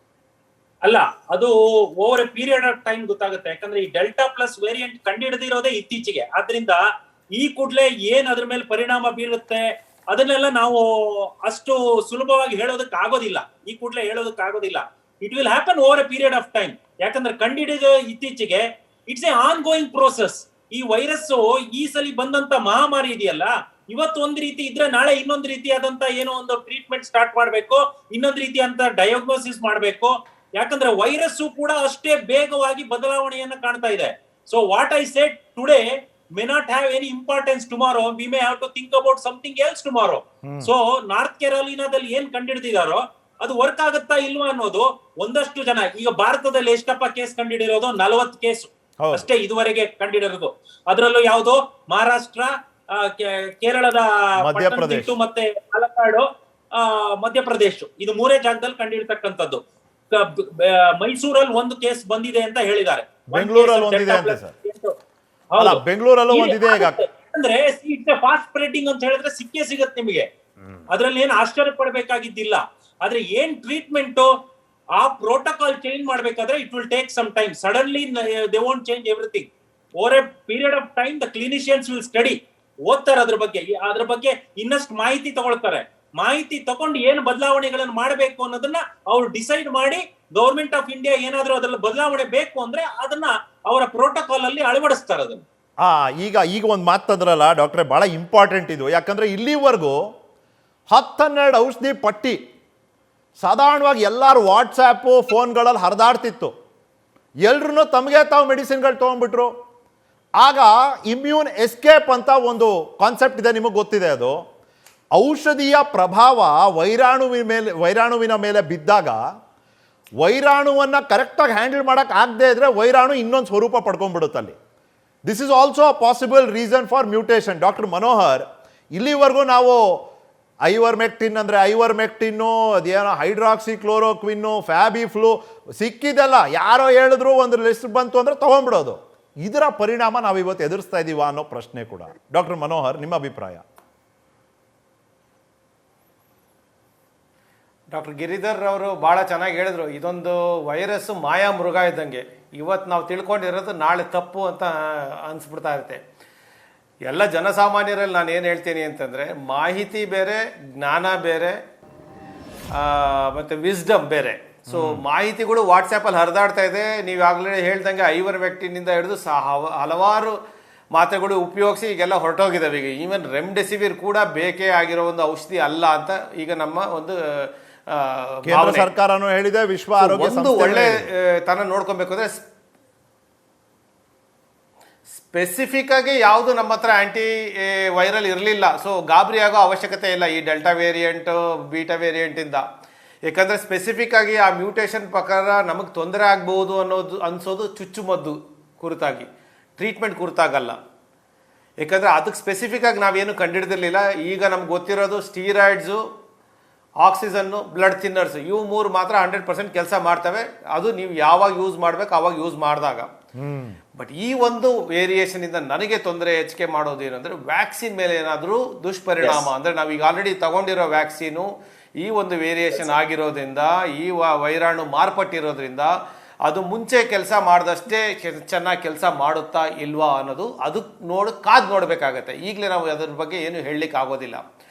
ಅಲ್ಲ, ಅದು over a period of time ಗೊತ್ತಾಗುತ್ತೆ. ಯಾಕಂದ್ರೆ ಈ ಡೆಲ್ಟಾ ಪ್ಲಸ್ ವೇರಿಯಂಟ್ ಕಂಡುಹಿಡಿದಿರೋದೇ ಇತ್ತೀಚೆಗೆ. ಆದ್ರಿಂದ ಈ ಕೂಡಲೇ ಏನ್ ಅದ್ರ ಮೇಲೆ ಪರಿಣಾಮ ಬೀರುತ್ತೆ ಅದನ್ನೆಲ್ಲ ನಾವು ಅಷ್ಟು ಸುಲಭವಾಗಿ ಹೇಳೋದಕ್ಕೆ ಆಗೋದಿಲ್ಲ. ಈ ಕೂಡಲೇ ಹೇಳೋದಕ್ಕೆ ಆಗೋದಿಲ್ಲ. It will happen over a period of time. ಯಾಕಂದ್ರೆ ಕಂಡುಹಿಡಿದ ಇತ್ತೀಚೆಗೆ it's A on going process. ಈ ವೈರಸ್ ಈ ಸಲ ಬಂದಂತ ಮಹಾಮಾರಿ ಇದೆಯಲ್ಲ, ಇವತ್ತು ಒಂದ್ ರೀತಿ ಇದ್ರೆ ನಾಳೆ ಇನ್ನೊಂದು ರೀತಿಯಾದಂತ ಏನೋ ಒಂದು ಟ್ರೀಟ್ಮೆಂಟ್ ಸ್ಟಾರ್ಟ್ ಮಾಡ್ಬೇಕು, ಇನ್ನೊಂದು ರೀತಿಯಂತ ಡಯಾಗ್ನೋಸಿಸ್ ಮಾಡ್ಬೇಕು. ಯಾಕಂದ್ರೆ ವೈರಸ್ ಕೂಡ ಅಷ್ಟೇ ಬೇಗವಾಗಿ ಬದಲಾವಣೆಯನ್ನ ಕಾಣ್ತಾ ಇದೆ. So what I said today may not have any importance tomorrow. We may have to think about something else tomorrow. So north ಕೆರೋಲಿನಾದಲ್ಲಿ ಏನ್ ಕಂಡಿಡಿದಿದಾರೋ ಅದು ವರ್ಕ್ ಆಗುತ್ತಾ ಇಲ್ವಾ ಅನ್ನೋದು ಒಂದಷ್ಟು ಜನ. ಈಗ ಭಾರತದಲ್ಲಿ ಎಷ್ಟಪ್ಪ ಕೇಸ್ ಕಂಡಿಡಿರೋದು? 40 ಕೇಸ್ ಅಷ್ಟೇ ಇದುವರೆಗೆ ಕಂಡಿಡಿರೋದು. ಅದರಲ್ಲೂ ಯಾವುದು ಮಹಾರಾಷ್ಟ್ರ, ಕೇರಳದ ಪಟ್ಟಣತಿಟ್ಟು ಮತ್ತೆ ಪಾಲಕ್ಕಾಡು, ಮಧ್ಯಪ್ರದೇಶ, ಇದು 3 ಜಾಗದಲ್ಲಿ ಕಂಡಿಡ್ತಕ್ಕಂಥದ್ದು. ಮೈಸೂರಲ್ಲಿ ಒಂದು ಕೇಸ್ ಬಂದಿದೆ ಅಂತ ಹೇಳಿದ್ದಾರೆ. ಬೆಂಗಳೂರಲ್ಲಿ ಒಂದಿದೆ ಅಂತ ಸರ್. ಅಲ್ಲ, ಬೆಂಗಳೂರಲ್ಲೂ ಒಂದಿದೆ. ಈಗ ಅಂದ್ರೆ ಇಟ್ಸ್ ಎ ಫಾಸ್ಟ್ ಸ್ಪ್ರೆಡಿಂಗ್ ಅಂತ ಹೇಳಿದ್ರೆ ಸಿಕ್ಕೇ ಸಿಗತ್ತೆ ನಿಮಗೆ. ಅದ್ರಲ್ಲಿ ಏನ್ ಆಶ್ಚರ್ಯ ಪಡಬೇಕಾಗಿದ್ದಿಲ್ಲ. ಆದ್ರೆ ಏನ್ ಟ್ರೀಟ್ಮೆಂಟ್ ಆ ಪ್ರೋಟೋಕಾಲ್ ಚೇಂಜ್ ಮಾಡ್ಬೇಕಾದ್ರೆ it will take some time. Suddenly they won't change everything. Over a period of time the clinicians will study, ಓದ್ತಾರೆ ಅದ್ರ ಬಗ್ಗೆ ಇನ್ನಷ್ಟು ಮಾಹಿತಿ ತಗೊಳ್ತಾರೆ. ಮಾಹಿತಿ ತಗೊಂಡು ಏನು ಬದಲಾವಣೆಗಳನ್ನು ಮಾಡಬೇಕು ಅನ್ನೋದನ್ನ ಅವ್ರು ಡಿಸೈಡ್ ಮಾಡಿ, ಗವರ್ಮೆಂಟ್ ಆಫ್ ಇಂಡಿಯಾ ಏನಾದ್ರೂ ಅದ್ರಲ್ಲಿ ಬದಲಾವಣೆ ಬೇಕು ಅಂದ್ರೆ ಅದನ್ನ ಅವರ ಪ್ರೋಟೋಕಾಲ್ ಅಲ್ಲಿ ಅಳವಡಿಸ್ತಾರೆ ಅದನ್ನ. ಈಗ ಒಂದು ಮಾತಂದ್ರಲ್ಲ ಡಾಕ್ಟ್ರೆ, ಬಹಳ ಇಂಪಾರ್ಟೆಂಟ್ ಇದು. ಯಾಕಂದ್ರೆ ಇಲ್ಲಿವರೆಗೂ 10-12 ಔಷಧಿ ಪಟ್ಟಿ ಸಾಧಾರಣವಾಗಿ ಎಲ್ಲರೂ ವಾಟ್ಸ್ಆ್ಯಪು ಫೋನ್ಗಳಲ್ಲಿ ಹರಿದಾಡ್ತಿತ್ತು. ಎಲ್ರೂ ತಮಗೆ ತಾವು ಮೆಡಿಸಿನ್ಗಳು ತೊಗೊಂಡ್ಬಿಟ್ರು. ಆಗ ಇಮ್ಯೂನ್ ಎಸ್ಕೇಪ್ ಅಂತ ಒಂದು ಕಾನ್ಸೆಪ್ಟ್ ಇದೆ, ನಿಮಗೆ ಗೊತ್ತಿದೆ. ಅದು ಔಷಧಿಯ ಪ್ರಭಾವ ವೈರಾಣುವಿನ ಮೇಲೆ ಬಿದ್ದಾಗ ವೈರಾಣುವನ್ನು ಕರೆಕ್ಟಾಗಿ ಹ್ಯಾಂಡಲ್ ಮಾಡೋಕ್ಕೆ ಆಗದೆ ಇದ್ರೆ ವೈರಾಣು ಇನ್ನೊಂದು ಸ್ವರೂಪ ಪಡ್ಕೊಂಡ್ಬಿಡುತ್ತಲ್ಲಿ. This is also a possible reason for mutation. Doctor Manohar, ಇಲ್ಲಿವರೆಗೂ ನಾವು ಐವರ್ಮೆಕ್ಟಿನ್ನು, ಅದೇನೋ ಹೈಡ್ರಾಕ್ಸಿಕ್ಲೋರೋಕ್ವಿನ್ನು, ಫ್ಯಾಬಿಫ್ಲೂ ಸಿಕ್ಕಿದೆಲ್ಲ ಯಾರೋ ಹೇಳಿದ್ರು, ಒಂದು ಲಿಸ್ಟ್ ಬಂತು ಅಂದರೆ ತೊಗೊಂಡ್ಬಿಡೋದು. ಇದರ ಪರಿಣಾಮ ನಾವು ಇವತ್ತು ಎದುರಿಸ್ತಾ ಇದ್ದೀವ ಅನ್ನೋ ಪ್ರಶ್ನೆ ಕೂಡ. ಡಾಕ್ಟರ್ ಮನೋಹರ್, ನಿಮ್ಮ ಅಭಿಪ್ರಾಯ? ಡಾಕ್ಟರ್ ಗಿರಿಧರ್ ಅವರು ಭಾಳ ಚೆನ್ನಾಗಿ ಹೇಳಿದ್ರು. ಇದೊಂದು ವೈರಸ್ಸು ಮಾಯಾ ಮೃಗ ಇದ್ದಂಗೆ. ಇವತ್ತು ನಾವು ತಿಳ್ಕೊಂಡಿರೋದು ನಾಳೆ ತಪ್ಪು ಅಂತ ಅನಿಸ್ಬಿಡ್ತಾ ಇರುತ್ತೆ. ಎಲ್ಲ ಜನಸಾಮಾನ್ಯರಲ್ಲಿ ನಾನು ಏನು ಹೇಳ್ತೀನಿ ಅಂತಂದರೆ, ಮಾಹಿತಿ ಬೇರೆ, ಜ್ಞಾನ ಬೇರೆ, ಮತ್ತು ವಿಸ್ಡಮ್ ಬೇರೆ. ಸೊ ಮಾಹಿತಿಗಳು ವಾಟ್ಸಪ್ಪಲ್ಲಿ ಹರಿದಾಡ್ತಾ ಇದೆ. ನೀವು ಆಗಲೇ ಹೇಳ್ದಂಗೆ ಐವರ್ಮೆಕ್ಟಿನಿಂದ ಹಿಡಿದು ಹಲವಾರು ಮಾತ್ರೆಗಳು ಉಪಯೋಗಿಸಿ ಈಗೆಲ್ಲ ಹೊರಟೋಗಿದ್ದಾವೆ. ಈಗ ಈವನ್ ರೆಮ್ಡೆಸಿವಿರ್ ಕೂಡ ಬೇಕೇ ಆಗಿರೋ ಒಂದು ಔಷಧಿ ಅಲ್ಲ ಅಂತ ಈಗ ನಮ್ಮ ಒಂದು ಕೇಂದ್ರ ಸರ್ಕಾರನೂ ಹೇಳಿದೆ, ವಿಶ್ವ ಆರೋಗ್ಯ ಸಂಸ್ಥೆ ಒಳ್ಳೆ ತನ ನೋಡ್ಕೊಬೇಕು ಅಂದರೆ ಸ್ಪೆಸಿಫಿಕ್ ಆಗಿ ಯಾವುದು ನಮ್ಮ ಹತ್ರ ಆಂಟಿ ವೈರಲ್ ಇರಲಿಲ್ಲ. ಸೊ ಗಾಬರಿ ಆಗೋ ಅವಶ್ಯಕತೆ ಇಲ್ಲ ಈ ಡೆಲ್ಟಾ ವೇರಿಯಂಟ್, ಬೀಟಾ ವೇರಿಯಂಟಿಂದ. ಯಾಕಂದರೆ ಸ್ಪೆಸಿಫಿಕ್ ಆಗಿ ಆ ಮ್ಯೂಟೇಷನ್ ಪ್ರಕಾರ ನಮಗೆ ತೊಂದರೆ ಆಗ್ಬೋದು ಅನ್ಸೋದು ಚುಚ್ಚುಮದ್ದು ಕುರಿತಾಗಿ, ಟ್ರೀಟ್ಮೆಂಟ್ ಕುರಿತಾಗಲ್ಲ. ಯಾಕಂದರೆ ಅದಕ್ಕೆ ಸ್ಪೆಸಿಫಿಕ್ ಆಗಿ ನಾವೇನು ಕಂಡುಹಿಡಿದಿರಲಿಲ್ಲ. ಈಗ ನಮ್ಗೆ ಗೊತ್ತಿರೋದು ಸ್ಟೀರಾಯ್ಡ್ಸು, ಆಕ್ಸಿಜನ್ನು, ಬ್ಲಡ್ ಥಿನ್ನರ್ಸ್, ಇವು 3 ಮಾತ್ರ 100% ಕೆಲಸ ಮಾಡ್ತವೆ. ಅದು ನೀವು ಯಾವಾಗ ಯೂಸ್ ಮಾಡಬೇಕು ಆವಾಗ ಯೂಸ್ ಮಾಡಿದಾಗ. ಬಟ್ ಈ ಒಂದು ವೇರಿಯೇಷನ್ ಇಂದ ನನಗೆ ತೊಂದರೆ ಹೆಚ್ಚಿಗೆ ಮಾಡೋದು ಏನಂದ್ರೆ, ವ್ಯಾಕ್ಸಿನ್ ಮೇಲೆ ಏನಾದರೂ ದುಷ್ಪರಿಣಾಮ ಅಂದರೆ ನಾವೀಗ ಆಲ್ರೆಡಿ ತಗೊಂಡಿರೋ ವ್ಯಾಕ್ಸಿನು ಈ ಒಂದು ವೇರಿಯೇಷನ್ ಆಗಿರೋದ್ರಿಂದ, ಈ ವೈರಾಣು ಮಾರ್ಪಟ್ಟಿರೋದ್ರಿಂದ ಅದು ಮುಂಚೆ ಕೆಲಸ ಮಾಡಿದಷ್ಟೇ ಚೆನ್ನಾಗಿ ಕೆಲಸ ಮಾಡುತ್ತಾ ಇಲ್ವಾ ಅನ್ನೋದು ಅದಕ್ಕೆ ಕಾದು ನೋಡಬೇಕಾಗತ್ತೆ. ಈಗಲೇ ನಾವು ಅದ್ರ ಬಗ್ಗೆ ಏನು ಹೇಳಲಿಕ್ಕೆ ಆಗೋದಿಲ್ಲ.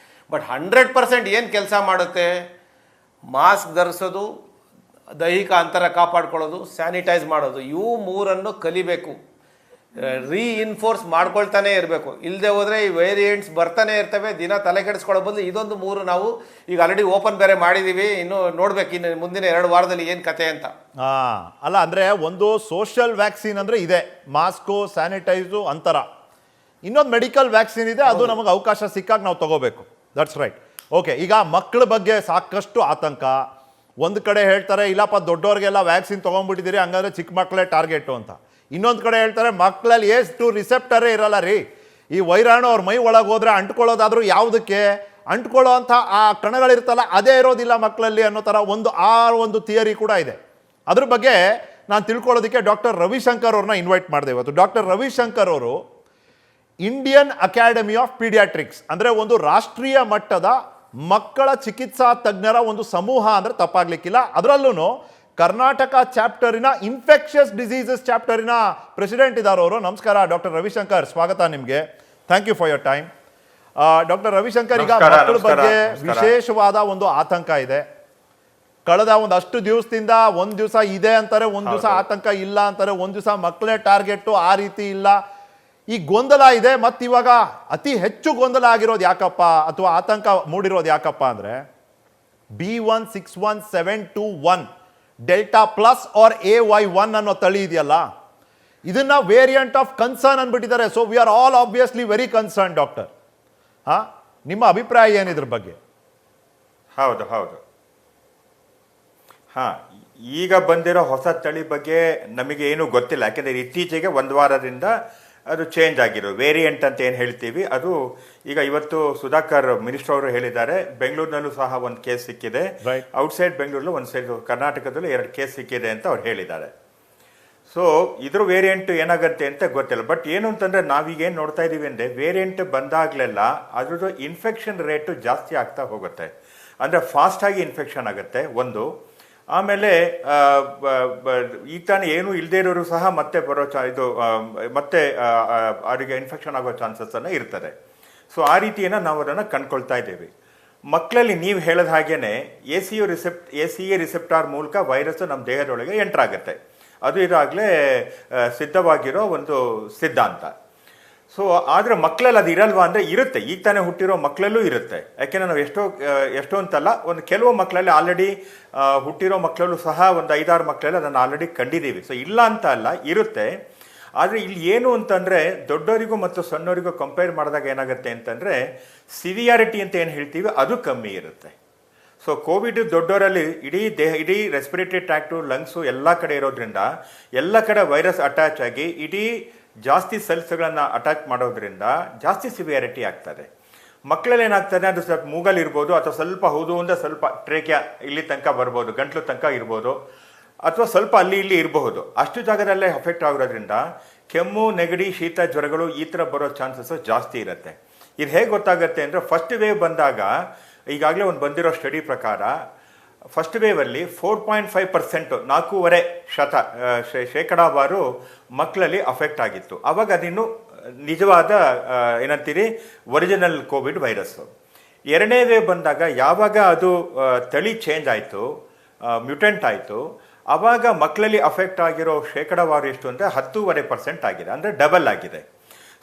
ಬಟ್ 100% ಏನು ಕೆಲಸ ಮಾಡುತ್ತೆ, ಮಾಸ್ಕ್ ಧರಿಸೋದು, ದೈಹಿಕ ಅಂತರ ಕಾಪಾಡ್ಕೊಳ್ಳೋದು, ಸ್ಯಾನಿಟೈಸ್ ಮಾಡೋದು, ಇವು 3 ಕಲಿಬೇಕು. ರೀಇನ್ಫೋರ್ಸ್ ಮಾಡ್ಕೊಳ್ತಾನೆ ಇರಬೇಕು. ಇಲ್ಲದೆ ಹೋದರೆ ಈ ವೇರಿಯಂಟ್ಸ್ ಬರ್ತಾನೆ ಇರ್ತವೆ. ದಿನ ತಲೆ ಕೆಡಿಸ್ಕೊಳ್ಳೋ ಬದಲು ಇದೊಂದು 3 ನಾವು ಈಗ ಆಲ್ರೆಡಿ ಓಪನ್ ಬೇರೆ ಮಾಡಿದ್ದೀವಿ. ಇನ್ನು ನೋಡ್ಬೇಕು ಇನ್ನು ಮುಂದಿನ 2 ವಾರದಲ್ಲಿ ಏನು ಕತೆ ಅಂತ. ಅಲ್ಲ ಅಂದರೆ ಒಂದು ಸೋಷಿಯಲ್ ವ್ಯಾಕ್ಸಿನ್ ಅಂದರೆ ಇದೆ, ಮಾಸ್ಕು, ಸ್ಯಾನಿಟೈಸು, ಅಂತರ. ಇನ್ನೊಂದು ಮೆಡಿಕಲ್ ವ್ಯಾಕ್ಸಿನ್ ಇದೆ, ಅದು ನಮಗೆ ಅವಕಾಶ ಸಿಕ್ಕಾಗ ನಾವು ತಗೋಬೇಕು. That's right. ಓಕೆ, ಈಗ ಮಕ್ಕಳ ಬಗ್ಗೆ ಸಾಕಷ್ಟು ಆತಂಕ. ಒಂದು ಕಡೆ ಹೇಳ್ತಾರೆ ಇಲ್ಲಪ್ಪ ದೊಡ್ಡವ್ರಿಗೆಲ್ಲ ವ್ಯಾಕ್ಸಿನ್ ತೊಗೊಂಡ್ಬಿಟ್ಟಿದ್ದೀರಿ, ಹಂಗಂದ್ರೆ ಚಿಕ್ಕ ಮಕ್ಕಳೇ ಟಾರ್ಗೆಟು ಅಂತ. ಇನ್ನೊಂದು ಕಡೆ ಹೇಳ್ತಾರೆ ಮಕ್ಕಳಲ್ಲಿ ಎಷ್ಟು ರಿಸೆಪ್ಟರೇ ಇರಲ್ಲ ರೀ, ಈ ವೈರಾಣು ಅವ್ರ ಮೈ ಒಳಗೆ ಹೋದ್ರೆ ಅಂಟ್ಕೊಳ್ಳೋದಾದ್ರೂ ಯಾವುದಕ್ಕೆ ಅಂಟ್ಕೊಳ್ಳೋ ಅಂಥ ಆ ಕಣಗಳಿರ್ತಲ್ಲ ಅದೇ ಇರೋದಿಲ್ಲ ಮಕ್ಕಳಲ್ಲಿ ಅನ್ನೋ ಥರ ಒಂದು ಥಿಯರಿ ಕೂಡ ಇದೆ. ಅದ್ರ ಬಗ್ಗೆ ನಾನು ತಿಳ್ಕೊಳ್ಳೋದಕ್ಕೆ ಡಾಕ್ಟರ್ ರವಿಶಂಕರ್ ಅವ್ರನ್ನ ಇನ್ವೈಟ್ ಮಾಡಿದೆ ಇವತ್ತು. ಡಾಕ್ಟರ್ ರವಿಶಂಕರ್ ಅವರು ಇಂಡಿಯನ್ ಅಕಾಡೆಮಿ ಆಫ್ ಪೀಡಿಯಾಟ್ರಿಕ್ಸ್ ಅಂದರೆ ಒಂದು ರಾಷ್ಟ್ರೀಯ ಮಟ್ಟದ ಮಕ್ಕಳ ಚಿಕಿತ್ಸಾ ತಜ್ಞರ ಒಂದು ಸಮೂಹ ಅಂದರೆ ತಪ್ಪಾಗ್ಲಿಕ್ಕಿಲ್ಲ. ಅದರಲ್ಲೂ ಕರ್ನಾಟಕ ಚಾಪ್ಟರಿನ ಇನ್ಫೆಕ್ಷಸ್ ಡಿಸೀಸಸ್ ಚಾಪ್ಟರಿನ ಪ್ರೆಸಿಡೆಂಟ್ ಇದ್ದಾರೆ ಅವರು. ನಮಸ್ಕಾರ ಡಾಕ್ಟರ್ ರವಿಶಂಕರ್, ಸ್ವಾಗತ ನಿಮಗೆ. Thank you for your time. Doctor Ravishankar, ಈಗ ಮಕ್ಕಳ ಬಗ್ಗೆ ವಿಶೇಷವಾದ ಒಂದು ಆತಂಕ ಇದೆ. ಕಳೆದ ಒಂದಷ್ಟು ದಿವಸದಿಂದ ಒಂದು ದಿವಸ ಇದೆ ಅಂತಾರೆ, ಒಂದು ದಿವಸ ಆತಂಕ ಇಲ್ಲ ಅಂತಾರೆ, ಒಂದು ದಿವಸ ಮಕ್ಕಳೇ ಟಾರ್ಗೆಟ್ಟು, ಆ ರೀತಿ ಇಲ್ಲ. ಈ ಗೊಂದಲ ಇದೆ. ಮತ್ತು ಇವಾಗ ಅತಿ ಹೆಚ್ಚು ಗೊಂದಲ ಆಗಿರೋದು ಯಾಕಪ್ಪ ಅಥವಾ ಆತಂಕ ಮೂಡಿರೋದು ಯಾಕಪ್ಪ ಅಂದರೆ B161.721 delta plus R AY1 ಅನ್ನೋ ತಳಿ ಇದೆಯಲ್ಲ, ಇದನ್ನ ವೇರಿಯಂಟ್ ಆಫ್ ಕನ್ಸರ್ನ್ ಅಂದ್ಬಿಟ್ಟಿದ್ದಾರೆ. So we are all obviously very concern. Doctor, ನಿಮ್ಮ ಅಭಿಪ್ರಾಯ ಏನಿದ್ರ ಬಗ್ಗೆ? ಹೌದು. ಈಗ ಬಂದಿರೋ ಹೊಸ ತಳಿ ಬಗ್ಗೆ ನಮಗೆ ಏನು ಗೊತ್ತಿಲ್ಲ, ಯಾಕೆಂದರೆ ಇತ್ತೀಚೆಗೆ 1 ವಾರದಿಂದ ಅದು ಚೇಂಜ್ ಆಗಿರೋ ವೇರಿಯಂಟ್ ಅಂತ ಏನು ಹೇಳ್ತೀವಿ ಅದು. ಈಗ ಇವತ್ತು ಸುಧಾಕರ್ ಮಿನಿಸ್ಟರ್ ಅವರು ಹೇಳಿದ್ದಾರೆ, ಬೆಂಗಳೂರಿನಲ್ಲೂ ಸಹ ಒಂದು ಕೇಸ್ ಸಿಕ್ಕಿದೆ, ಔಟ್ಸೈಡ್ ಬೆಂಗಳೂರಲ್ಲೂ ಒಂದು ಸೈಡ್ ಕರ್ನಾಟಕದಲ್ಲೂ 2 ಕೇಸ್ ಸಿಕ್ಕಿದೆ ಅಂತ ಅವ್ರು ಹೇಳಿದ್ದಾರೆ. ಸೊ ಇದ್ರ ವೇರಿಯಂಟ್ ಏನಾಗುತ್ತೆ ಅಂತ ಗೊತ್ತಿಲ್ಲ. ಬಟ್ ಏನು ಅಂತಂದ್ರೆ ನಾವೀಗೇನು ನೋಡ್ತಾ ಇದೀವಿ ಅಂದರೆ ವೇರಿಯಂಟ್ ಬಂದಾಗಲೆಲ್ಲ ಅದ್ರದ್ದು ಇನ್ಫೆಕ್ಷನ್ ರೇಟು ಜಾಸ್ತಿ ಆಗ್ತಾ ಹೋಗುತ್ತೆ, ಅಂದರೆ ಫಾಸ್ಟಾಗಿ ಇನ್ಫೆಕ್ಷನ್ ಆಗುತ್ತೆ ಒಂದು. ಆಮೇಲೆ ಈಗ ತಾನೇ ಏನು ಇಲ್ಲದೇ ಇರೋರು ಸಹ ಮತ್ತೆ ಬರೋ ಮತ್ತೆ ಅವರಿಗೆ ಇನ್ಫೆಕ್ಷನ್ ಆಗೋ ಚಾನ್ಸಸ್ ಅನ್ನ ಇರ್ತದೆ. ಸೊ ಆ ರೀತಿಯನ್ನು ನಾವು ಅದನ್ನು ಕಂಡ್ಕೊಳ್ತಾ ಇದ್ದೇವೆ. ಮಕ್ಕಳಲ್ಲಿ ನೀವು ಹೇಳಿದ ಹಾಗೇನೆ ACE ರಿಸೆಪ್ಟಾರ್ ಮೂಲಕ ವೈರಸ್ ನಮ್ಮ ದೇಹದೊಳಗೆ ಎಂಟರ್ ಆಗುತ್ತೆ. ಅದು ಇದಾಗಲೇ ಸಿದ್ಧವಾಗಿರೋ ಒಂದು ಸಿದ್ಧಾಂತ. ಸೊ ಆದರೆ ಮಕ್ಕಳಲ್ಲಿ ಅದು ಇರಲ್ವಾ ಅಂದರೆ ಇರುತ್ತೆ. ಈಗ ತಾನೇ ಹುಟ್ಟಿರೋ ಮಕ್ಕಳಲ್ಲೂ ಇರುತ್ತೆ. ಯಾಕೆಂದರೆ ನಾವು ಎಷ್ಟೋ ಅಂತಲ್ಲ, ಒಂದು ಕೆಲವು ಮಕ್ಕಳಲ್ಲಿ ಆಲ್ರೆಡಿ ಹುಟ್ಟಿರೋ ಮಕ್ಕಳಲ್ಲೂ ಸಹ ಒಂದು 5-6 ಮಕ್ಕಳಲ್ಲಿ ಅದನ್ನು ಆಲ್ರೆಡಿ ಕಂಡಿದ್ದೀವಿ. ಸೊ ಇಲ್ಲ ಅಂತ ಅಲ್ಲ, ಇರುತ್ತೆ. ಆದರೆ ಇಲ್ಲಿ ಏನು ಅಂತಂದರೆ ದೊಡ್ಡವರಿಗೂ ಮತ್ತು ಸಣ್ಣವರಿಗೂ ಕಂಪೇರ್ ಮಾಡಿದಾಗ ಏನಾಗುತ್ತೆ ಅಂತಂದರೆ ಸಿವಿಯಾರಿಟಿ ಅಂತ ಏನು ಹೇಳ್ತೀವಿ ಅದು ಕಮ್ಮಿ ಇರುತ್ತೆ. ಸೊ ಕೋವಿಡ್ ದೊಡ್ಡವರಲ್ಲಿ ಇಡೀ ರೆಸ್ಪಿರೇಟರಿ ಟ್ರ್ಯಾಕ್ಟು, ಲಂಗ್ಸು ಎಲ್ಲ ಕಡೆ ಇರೋದ್ರಿಂದ ಎಲ್ಲ ಕಡೆ ವೈರಸ್ ಅಟ್ಯಾಚ್ ಆಗಿ ಇಡೀ ಜಾಸ್ತಿ ಸೆಲ್ಸ್ಗಳನ್ನು ಅಟ್ಯಾಕ್ ಮಾಡೋದ್ರಿಂದ ಜಾಸ್ತಿ ಸಿವಿಯಾರಿಟಿ ಆಗ್ತದೆ. ಮಕ್ಕಳಲ್ಲಿ ಏನಾಗ್ತದೆ, ಅದು ಸ್ವಲ್ಪ ಮೂಗಲ್ ಇರ್ಬೋದು, ಅಥವಾ ಸ್ವಲ್ಪ ಹೌದು ಅಂದರೆ ಸ್ವಲ್ಪ ಟ್ರೇಕ್ಯ ಇಲ್ಲಿ ತನಕ ಬರ್ಬೋದು, ಗಂಟ್ಲು ತನಕ ಇರ್ಬೋದು, ಅಥವಾ ಸ್ವಲ್ಪ ಅಲ್ಲಿ ಇಲ್ಲಿ ಇರಬಹುದು. ಅಷ್ಟು ಜಾಗದಲ್ಲೇ ಅಫೆಕ್ಟ್ ಆಗಿರೋದ್ರಿಂದ ಕೆಮ್ಮು, ನೆಗಡಿ, ಶೀತ, ಜ್ವರಗಳು ಈ ಥರ ಬರೋ ಚಾನ್ಸಸ್ ಜಾಸ್ತಿ ಇರುತ್ತೆ. ಇದು ಹೇಗೆ ಗೊತ್ತಾಗುತ್ತೆ ಅಂದರೆ ಫಸ್ಟ್ ವೇವ್ ಬಂದಾಗ ಈಗಾಗಲೇ ಒಂದು ಬಂದಿರೋ ಸ್ಟಡಿ ಪ್ರಕಾರ ಫಸ್ಟ್ ವೇವಲ್ಲಿ 4.5% 4.5% ಶೇಕಡಾವಾರು ಮಕ್ಕಳಲ್ಲಿ ಅಫೆಕ್ಟ್ ಆಗಿತ್ತು. ಆವಾಗ ಅದಿನ್ನು ನಿಜವಾದ ಏನಂತೀರಿ ಒರಿಜಿನಲ್ ಕೋವಿಡ್ ವೈರಸ್ಸು. 2ನೇ ವೇವ್ ಬಂದಾಗ ಯಾವಾಗ ಅದು ತಳಿ ಚೇಂಜ್ ಆಯಿತು, ಮ್ಯೂಟೆಂಟ್ ಆಯಿತು, ಆವಾಗ ಮಕ್ಕಳಲ್ಲಿ ಅಫೆಕ್ಟ್ ಆಗಿರೋ ಶೇಕಡಾವಾರು ಎಷ್ಟು ಅಂದರೆ 10.5% ಆಗಿದೆ, ಅಂದರೆ ಡಬಲ್ ಆಗಿದೆ.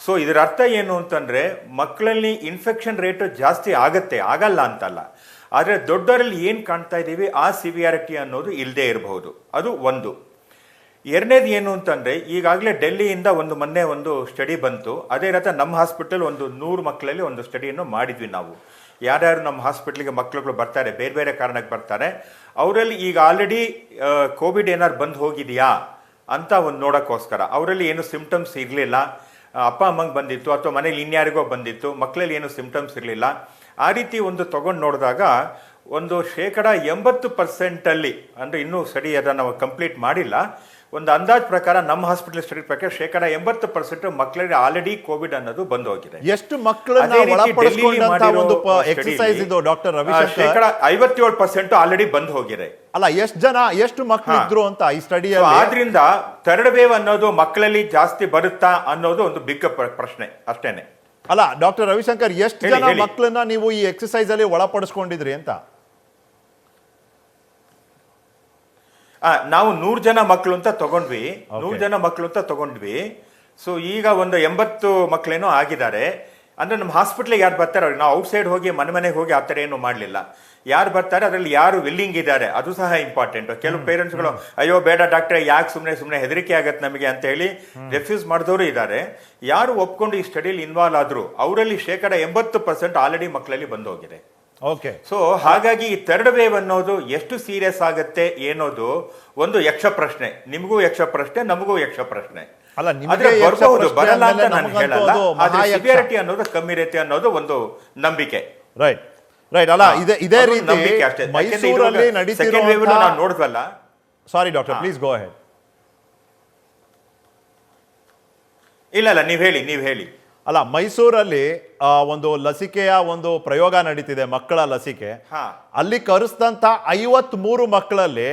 ಸೊ ಇದರ ಅರ್ಥ ಏನು ಅಂತಂದರೆ ಮಕ್ಕಳಲ್ಲಿ ಇನ್ಫೆಕ್ಷನ್ ರೇಟು ಜಾಸ್ತಿ ಆಗಲ್ಲ ಅಂತಲ್ಲ, ಆದರೆ ದೊಡ್ಡವರಲ್ಲಿ ಏನು ಕಾಣ್ತಾ ಇದ್ದೀವಿ ಆ ಸಿವಿಯಾರಿಟಿ ಅನ್ನೋದು ಇಲ್ಲದೆ ಇರಬಹುದು. ಅದು ಒಂದು. 2ನೇದು ಏನು ಅಂತಂದರೆ ಈಗಾಗಲೇ ಡೆಲ್ಲಿಯಿಂದ ಮೊನ್ನೆ ಒಂದು ಸ್ಟಡಿ ಬಂತು. ಅದೇ ರೀತಿ ನಮ್ಮ ಹಾಸ್ಪಿಟಲ್ ಒಂದು 100 ಮಕ್ಕಳಲ್ಲಿ ಒಂದು ಸ್ಟಡಿಯನ್ನು ಮಾಡಿದ್ವಿ ನಾವು. ಯಾರ್ಯಾರು ನಮ್ಮ ಹಾಸ್ಪಿಟ್ಲಿಗೆ ಮಕ್ಕಳುಗಳು ಬರ್ತಾರೆ, ಬೇರೆ ಬೇರೆ ಕಾರಣಕ್ಕೆ ಬರ್ತಾರೆ, ಅವರಲ್ಲಿ ಈಗ ಆಲ್ರೆಡಿ ಕೋವಿಡ್ ಏನಾದ್ರು ಬಂದು ಹೋಗಿದೆಯಾ ಅಂತ ಒಂದು ನೋಡೋಕ್ಕೋಸ್ಕರ ಅವರಲ್ಲಿ ಏನು ಸಿಂಪ್ಟಮ್ಸ್ ಇರಲಿಲ್ಲ, ಅಪ್ಪ ಅಮ್ಮಂಗೆ ಬಂದಿತ್ತು ಅಥವಾ ಮನೇಲಿ ಇನ್ಯಾರಿಗೋ ಬಂದಿತ್ತು, ಮಕ್ಕಳಲ್ಲಿ ಏನು ಸಿಂಪ್ಟಮ್ಸ್ ಇರಲಿಲ್ಲ, ಆ ರೀತಿ ಒಂದು ತಗೊಂಡು ನೋಡಿದಾಗ ಒಂದು 80% ಅಂದರೆ ಇನ್ನೂ ಸ್ಟಡಿ ಅದನ್ನು ನಾವು ಕಂಪ್ಲೀಟ್ ಮಾಡಿಲ್ಲ, ಒಂದು ಅಂದಾಜು ಪ್ರಕಾರ ನಮ್ಮ ಹಾಸ್ಪಿಟಲ್ ಸ್ಟಡಿ ಪ್ರಕಾರ 80% ಮಕ್ಕಳಿಗೆ ಆಲ್ರೆಡಿ ಕೋವಿಡ್ ಅನ್ನೋದು ಬಂದು ಹೋಗಿದೆ. ಎಷ್ಟು ಮಕ್ಕಳನ್ನ ಒಳಪಡಿಸಿಕೊಂಡಂತ ಒಂದು ಎಕ್ಸರ್ಸೈಸ್ ಇದು ಡಾಕ್ಟರ್ ರವಿಶಂಕರ್? 57% ಆಲ್ರೆಡಿ ಬಂದು ಹೋಗಿದೆ. ಅಲ್ಲ, ಎಷ್ಟು ಮಕ್ಕಳು ಇದ್ರು ಅಂತ ಈ ಸ್ಟಡಿ. ಆದ್ರಿಂದ ಥರ್ಡ್ ವೇವ್ ಅನ್ನೋದು ಮಕ್ಕಳಲ್ಲಿ ಜಾಸ್ತಿ ಬರುತ್ತಾ ಅನ್ನೋದು ಒಂದು ಬಿಗ್ ಪ್ರಶ್ನೆ ಅಷ್ಟೇನೆ. ಅಲ್ಲ ಡಾಕ್ಟರ್ ರವಿಶಂಕರ್, ಎಷ್ಟು ಜನ ಮಕ್ಕಳನ್ನ ನೀವು ಈ ಎಕ್ಸರ್ಸೈಸ್ ಅಲ್ಲಿ ಒಳಪಡಿಸ್ಕೊಂಡಿದ್ರಿ ಅಂತ? ನಾವು 100 ಜನ ಮಕ್ಕಳು ಅಂತ ತಗೊಂಡ್ವಿ. 100 ಜನ ಮಕ್ಕಳು ಅಂತ ತಗೊಂಡ್ವಿ. ಸೊ ಈಗ ಒಂದು 80 ಮಕ್ಕಳೇನೋ ಆಗಿದ್ದಾರೆ. ಅಂದ್ರೆ ನಮ್ಮ ಹಾಸ್ಪಿಟ್ಲಿಗೆ ಯಾರು ಬರ್ತಾರೆ ಅವ್ರಿಗೆ ನಾವು ಔಟ್ಸೈಡ್ ಹೋಗಿ ಮನೆಗೆ ಹೋಗಿ ಆ ಥರ ಏನು ಮಾಡಲಿಲ್ಲ. ಯಾರು ಬರ್ತಾರೆ ಅದರಲ್ಲಿ ಯಾರು ವಿಲ್ಲಿಂಗ್ ಇದ್ದಾರೆ ಅದು ಸಹ ಇಂಪಾರ್ಟೆಂಟ್. ಕೆಲವು ಪೇರೆಂಟ್ಸ್ಗಳು ಅಯ್ಯೋ ಬೇಡ ಡಾಕ್ಟ್ರೆ ಯಾಕೆ ಸುಮ್ಮನೆ ಹೆದರಿಕೆ ಆಗತ್ತೆ ನಮಗೆ ಅಂತ ಹೇಳಿ ರೆಫ್ಯೂಸ್ ಮಾಡಿದವರು ಇದ್ದಾರೆ. ಯಾರು ಒಪ್ಕೊಂಡು ಈ ಸ್ಟಡಿಲಿ ಇನ್ವಾಲ್ವ್ ಆದ್ರು ಅವರಲ್ಲಿ 80% ಆಲ್ರೆಡಿ ಮಕ್ಕಳಲ್ಲಿ ಬಂದು ಹೋಗಿದೆ. ಓಕೆ. ಸೊ ಹಾಗಾಗಿ ಈ ಥರ್ಡ್ ವೇವ್ ಅನ್ನೋದು ಎಷ್ಟು ಸೀರಿಯಸ್ ಆಗುತ್ತೆ ಏನೋದು ಒಂದು ಯಕ್ಷ ಪ್ರಶ್ನೆ. ನಿಮಗೂ ಯಕ್ಷ ಪ್ರಶ್ನೆ, ನಮಗೂ ಯಕ್ಷ ಪ್ರಶ್ನೆ. ಅಲ್ಲ, ಆದ್ರೆ ಬರ್ಬಹುದು, ಬರಲ್ಲ ಅಂತ ನಾನು ನಮಗಂತೂ ಹೇಳಲ್ಲ. ಅದು ಆದ್ರೆ ಮಹಾಯಕ್ಷ. ಸಿವಿಯರಿಟಿ ಅನ್ನೋದು ಕಮ್ಮಿ ಇರುತ್ತೆ ಅನ್ನೋದು ಒಂದು ನಂಬಿಕೆ. ರೈಟ್. ಅಲ್ಲ, ಇದೇ ಅದು ರೀತಿ ನಂಬಿಕೆ ಅಷ್ಟೇ. ಮೈಸೂರಲ್ಲಿ ಸೆಕೆಂಡ್ ವೇವ್ ನಾವು ನೋಡಿದ್ವಲ್ಲ. Sorry doctor, please go ahead. ಇಲ್ಲ ನೀವ್ ಹೇಳಿ. ಅಲ್ಲ, ಮೈಸೂರಲ್ಲಿ ಒಂದು ಲಸಿಕೆಯ ಒಂದು ಪ್ರಯೋಗ ನಡೀತಿದೆ, ಮಕ್ಕಳ ಲಸಿಕೆ. ಹಾ. ಅಲ್ಲಿ ಕರೆಸಿದಂತ 53 ಮಕ್ಕಳಲ್ಲಿ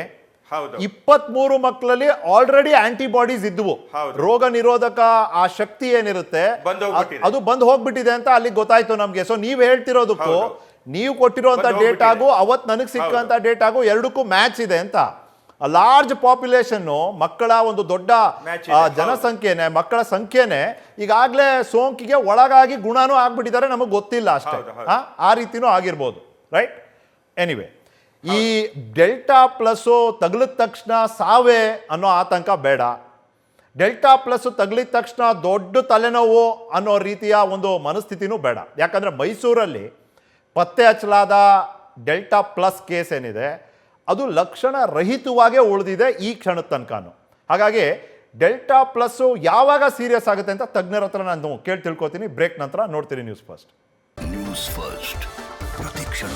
ಹೌದು. 23 ಮಕ್ಕಳಲ್ಲಿ ಆಲ್ರೆಡಿ ಆಂಟಿಬಾಡೀಸ್ ಇದ್ವು. ಹೌದು. ರೋಗ ನಿರೋಧಕ ಆ ಶಕ್ತಿ ಏನಿರುತ್ತೆ ಬಂದೋಗ್ಬಿಟ್ಟಿದೆ. ಅದು ಬಂದು ಹೋಗ್ಬಿಟ್ಟಿದೆ ಅಂತ ಅಲ್ಲಿ ಗೊತ್ತಾಯ್ತು ನಮ್ಗೆ. ಸೊ ನೀವ್ ಹೇಳ್ತಿರೋದಕ್ಕೂ ಹೌದು. ನೀವು ಕೊಟ್ಟಿರುವಂತ ಬಂದು ಡೇಟಾಗೂ ಹೋಗ್ಬಿಟ್ಟಿದೆ. ಅವತ್ ನನಗೆ ಸಿಕ್ಕಂತ ಡೇಟಾಗೂ ಎರಡಕ್ಕೂ ಮ್ಯಾಚ್ ಇದೆ ಅಂತ. ಲಾರ್ಜ್ ಪಾಪ್ಯುಲೇಷನ್ ಮಕ್ಕಳ ಒಂದು ದೊಡ್ಡ Match ಇದೆ. ಜನಸಂಖ್ಯೆನೆ, ಮಕ್ಕಳ ಸಂಖ್ಯೆನೆ ಈಗಾಗಲೇ ಸೋಂಕಿಗೆ ಒಳಗಾಗಿ ಗುಣನೂ ಆಗ್ಬಿಟ್ಟಿದ್ದಾರೆ, ನಮಗೆ ಗೊತ್ತಿಲ್ಲ ಅಷ್ಟೇ. ಹೌದು. ಆ ರೀತಿನೂ ಆಗಿರ್ಬೋದು. ರೈಟ್. ಎನಿವೆ, ಈ ಡೆಲ್ಟಾ ಪ್ಲಸ್ಸು ತಗಲಿದ ತಕ್ಷಣ ಸಾವೇ ಅನ್ನೋ ಆತಂಕ ಬೇಡ. ಡೆಲ್ಟಾ ಪ್ಲಸ್ ತಗಲಿದ ತಕ್ಷಣ ದೊಡ್ಡ ತಲೆನೋವು ಅನ್ನೋ ರೀತಿಯ ಒಂದು ಮನಸ್ಥಿತಿನೂ ಬೇಡ. ಯಾಕಂದ್ರೆ ಮೈಸೂರಲ್ಲಿ ಪತ್ತೆ ಹಚ್ಚಲಾದ ಡೆಲ್ಟಾ ಪ್ಲಸ್ ಕೇಸ್ ಏನಿದೆ ಅದು ಲಕ್ಷಣ ರಹಿತವಾಗೇ ಉಳಿದಿದೆ ಈ ಕ್ಷಣದ ತನಕನೂ. ಹಾಗಾಗಿ ಡೆಲ್ಟಾ ಪ್ಲಸ್ಸು ಯಾವಾಗ ಸೀರಿಯಸ್ ಆಗುತ್ತೆ ಅಂತ ತಜ್ಞರ ಹತ್ರ ನಾನು ಕೇಳಿ ತಿಳ್ಕೊತೀನಿ. ಬ್ರೇಕ್ ನಂತರ ನೋಡ್ತೀನಿ ನ್ಯೂಸ್ ಫಸ್ಟ್. ನ್ಯೂಸ್ ಫಸ್ಟ್ ಪ್ರತಿಕ್ಷಣ.